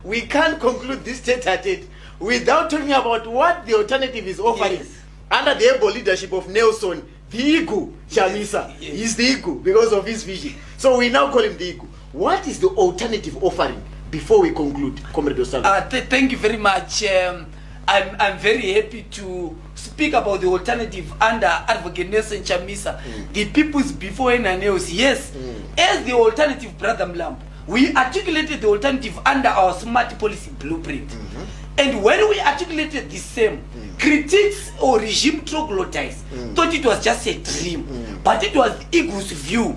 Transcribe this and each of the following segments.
we can't conclude this tete-a-tete without talking about what the alternative is offering. Yes. Under the able leadership of Nelson, the Igu Chamisa. Yes. He's the Igu because of his vision. So we now call him the Igu. What is the alternative offering before we conclude, Comrade Osalo? Thank you very much. I'm very happy to speak about the alternative under Advocate Nelson Chamisa, the people's before anyone else. Yes, as the alternative, Brother Mlambo, we articulated the alternative under our smart policy blueprint. And when we articulated the same, critics or regime troglodytes thought it was just a dream, but it was Igu's view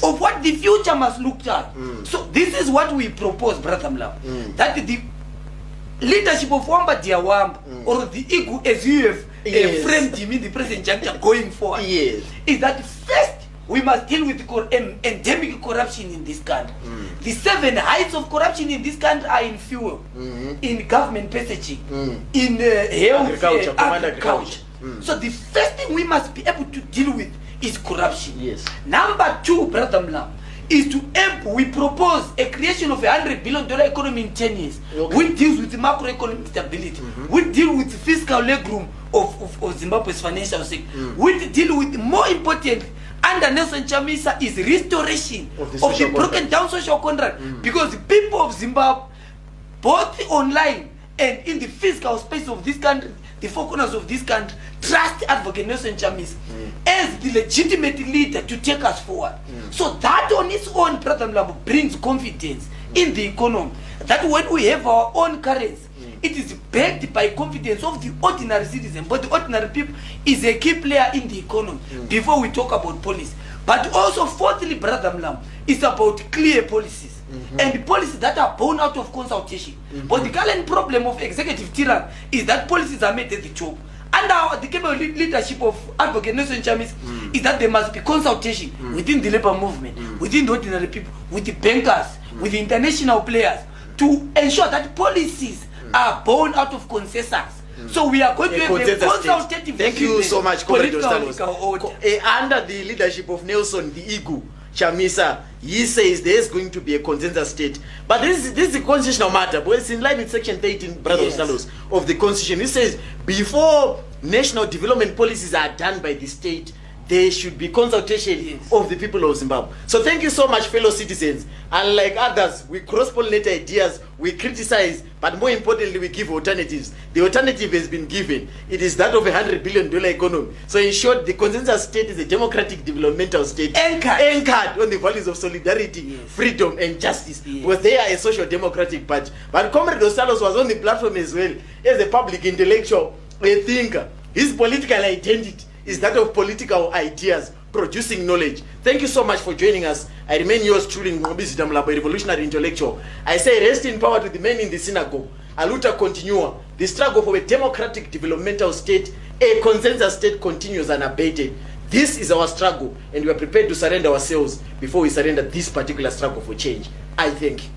of what the future must look like. So this is what we propose, Brother Mlambo, that the leadership of Wamba Diawamba, or the Igu as you have framed him in the present juncture going forward, is that first we must deal with endemic corruption in this country. The 7 heights of corruption in this country are in fuel, in government packaging, in health, agriculture. So the first thing we must be able to deal with is corruption. Number 2, Brother Mlambo, is we propose a creation of $100 billion economy in 10 years. We deal with macroeconomic stability. We deal with fiscal legroom of Zimbabwe's financial sector. We deal with, more important, under Nelson Chamisa, is restoration of the broken down social contract. Because the people of Zimbabwe, both online and in the physical space of this country, the four corners of this country, trust Advocate Nelson Chamisa as the legitimate leader to take us forward. So that on its own, Brother Mlambo, brings confidence in the economy. That when we have our own currency, it is backed by confidence of the ordinary citizen. But the ordinary people is a key player in the economy before we talk about policy. But also, fourthly, Brother Mlambo, it's about clear policies. And policies that are born out of consultation. But the current problem of executive tyranny is that policies are made at the top. Under the capable leadership of Advocate Nelson Chamisa, is that there must be consultation within the labor movement, within the ordinary people, with the bankers, with the international players, to ensure that policies are born out of consensus. So we are going to have a consultative. Thank you so much, Comrade under the leadership of Nelson, the Igu Chamisa, he says there is going to be a consensus state. But this is a constitutional matter, but it's in line with Section 13, Brother Salos, of the Constitution. He says before national development policies are done by the state, there should be consultation of the people of Zimbabwe. So thank you so much, fellow citizens. Unlike others, we cross-pollinate ideas, we criticize, but more importantly, we give alternatives. The alternative has been given. It is that of $100 billion economy. So in short, the consensus state is a democratic developmental state anchored on the values of solidarity, freedom, and justice. Because they are a social democratic party. But Comrade Osalos was on the platform as well as a public intellectual, a thinker. His political identity is that of political ideas, producing knowledge. Thank you so much for joining us. I remain yours truly, Ngobisi Damlabo, a revolutionary intellectual. I say rest in power to the men in the synagogue. Aluta continua. The struggle for a democratic developmental state, a consensus state, continues unabated. This is our struggle, and we are prepared to surrender ourselves before we surrender this particular struggle for change. I thank you.